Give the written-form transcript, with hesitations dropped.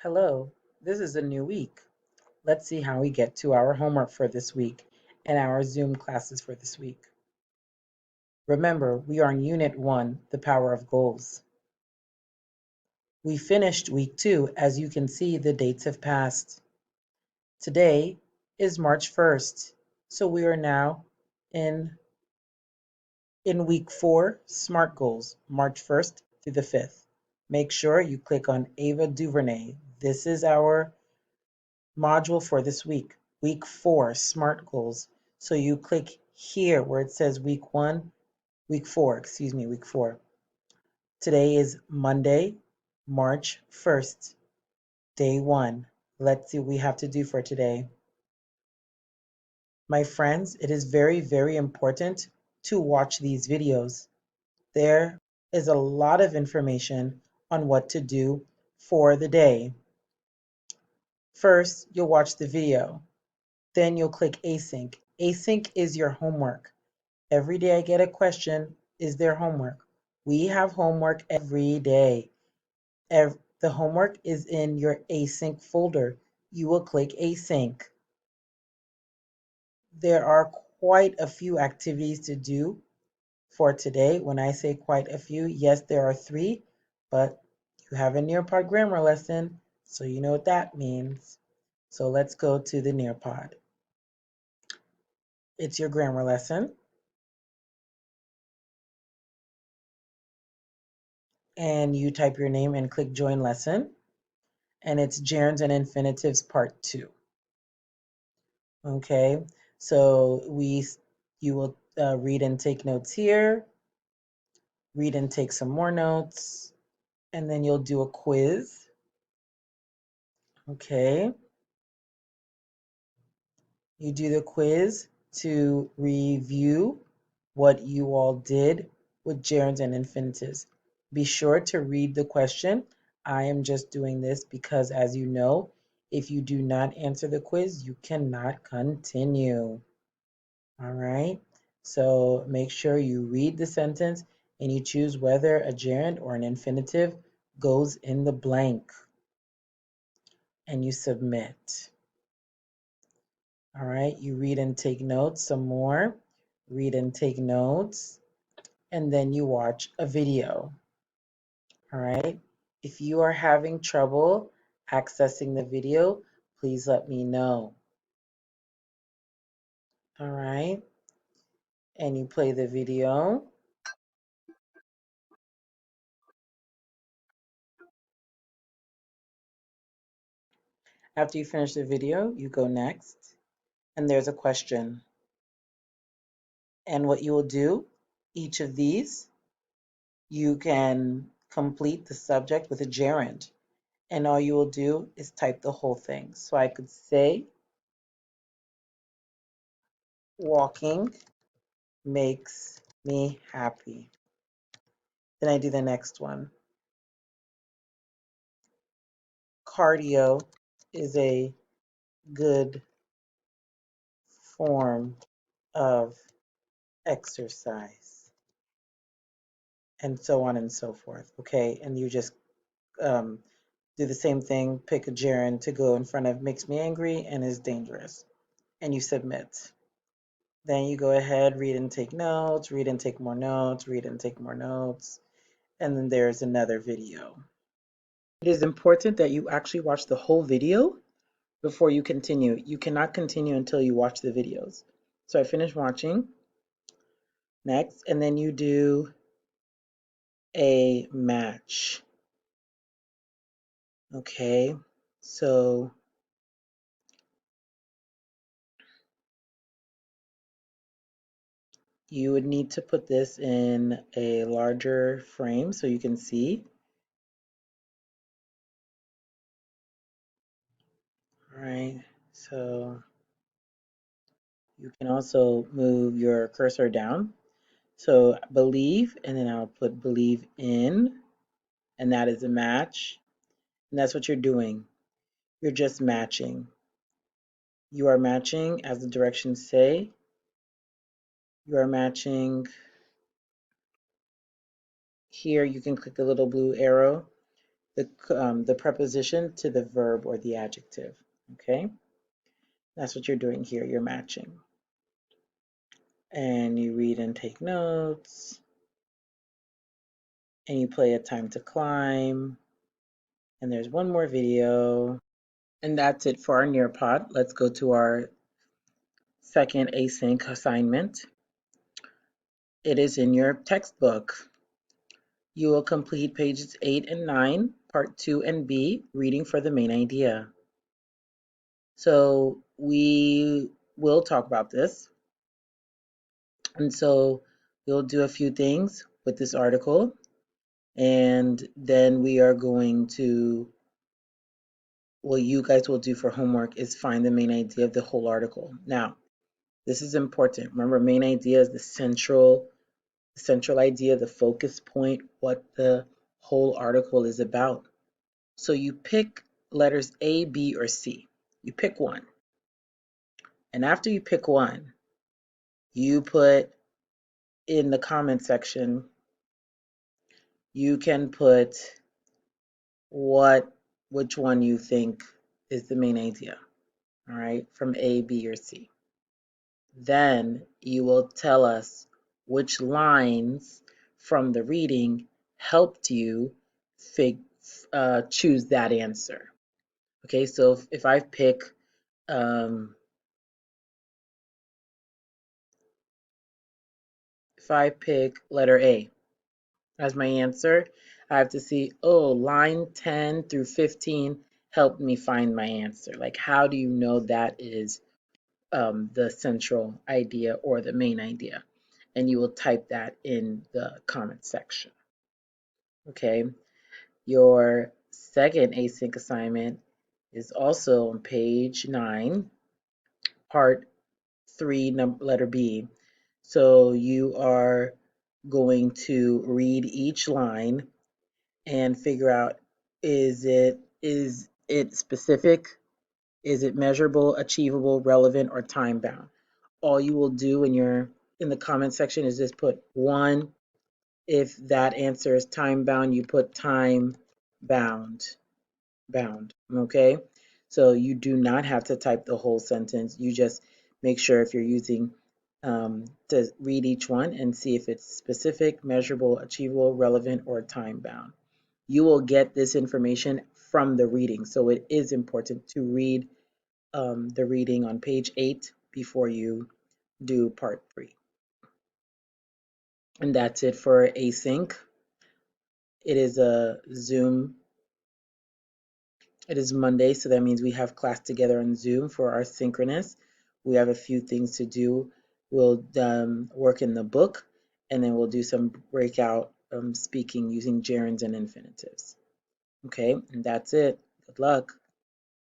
Hello, this is a new week. Let's see how we get to our homework for this week and our Zoom classes for this week. Remember, we are in Unit 1, The Power of Goals. We finished week 2. As you can see, the dates have passed. Today is March 1st, so we are now in week 4, SMART Goals, March 1st through the 5th. Make sure you click on Ava DuVernay. This is our module for this week 4, SMART goals. So you click here where it says week 1, week 4, week 4. Today is Monday, March 1st, day 1. Let's see what we have to do for today. My friends, it is very, very important to watch these videos. There is a lot of information on what to do for the day. First, you'll watch the video. Then you'll click Async. Async is your homework. Every day I get a question, is there homework? We have homework every day. The homework is in your Async folder. You will click Async. There are quite a few activities to do for today. When I say quite a few, yes, there are 3, but you have a Nearpod grammar lesson, so you know what that means. So let's go to the Nearpod. It's your grammar lesson. And you type your name and click join lesson, and it's gerunds and infinitives part 2. Okay, so you will read and take notes here, read and take some more notes, and then you'll do a quiz. Okay, you do the quiz to review what you all did with gerunds and infinitives. Be sure to read the question. I am just doing this because, as you know, if you do not answer the quiz, you cannot continue. All right. So make sure you read the sentence and you choose whether a gerund or an infinitive goes in the blank. And you submit. All right. You read and take notes some more. Read and take notes. And then you watch a video. All right. If you are having trouble accessing the video, please let me know. All right. And you play the video. After you finish the video, you go next, and there's a question. And what you will do, each of these, you can complete the subject with a gerund. And all you will do is type the whole thing. So I could say, walking makes me happy. Then I do the next one. Cardio is a good form of exercise, and so on and so forth. Okay, and you just do the same thing, pick a gerund to go in front of makes me angry and is dangerous, and you submit. Then you go ahead, read and take notes, read and take more notes, read and take more notes, and then there's another video. It is important that you actually watch the whole video before you continue. You cannot continue until you watch the videos. So I finish watching, next, and then you do a match. Okay, so you would need to put this in a larger frame so you can see. All right, so you can also move your cursor down. So believe, and then I'll put believe in, and that is a match. And that's what you're doing. You're just matching. You are matching as the directions say. You are matching here. You can click the little blue arrow the preposition to the verb or the adjective. Okay, that's what you're doing here. You're matching, and you read and take notes, and you play a time to climb. And there's one more video, and that's it for our Nearpod. Let's go to our second async assignment. It is in your textbook. You will complete pages 8 and 9, part 2 and B, reading for the main idea. So we will talk about this. And so we'll do a few things with this article. And then we are going to, what you guys will do for homework is find the main idea of the whole article. Now, this is important. Remember, main idea is the central idea, the focus point, what the whole article is about. So you pick letters A, B, or C. You pick one. And after you pick one, you put in the comment section, you can put which one you think is the main idea, all right, from A, B, or C. Then you will tell us which lines from the reading helped you choose that answer. Okay, so if I pick letter A as my answer, I have to see, oh, line 10 through 15 helped me find my answer. Like, how do you know that is the central idea or the main idea? And you will type that in the comment section. Okay, your second async assignment is also on page 9, part 3, letter B. So you are going to read each line and figure out, is it specific? Is it measurable, achievable, relevant, or time bound? All you will do in the comment section is just put 1. If that answer is time bound, you put time bound. Okay? So you do not have to type the whole sentence. You just make sure if you're using to read each one and see if it's specific, measurable, achievable, relevant, or time bound. You will get this information from the reading. So it is important to read the reading on page 8 before you do part 3. And that's it for async. It is a Zoom. It is Monday, so that means we have class together on Zoom. For our synchronous, we have a few things to do. We'll work in the book, and then we'll do some breakout speaking using gerunds and infinitives. Okay, and that's it. Good luck.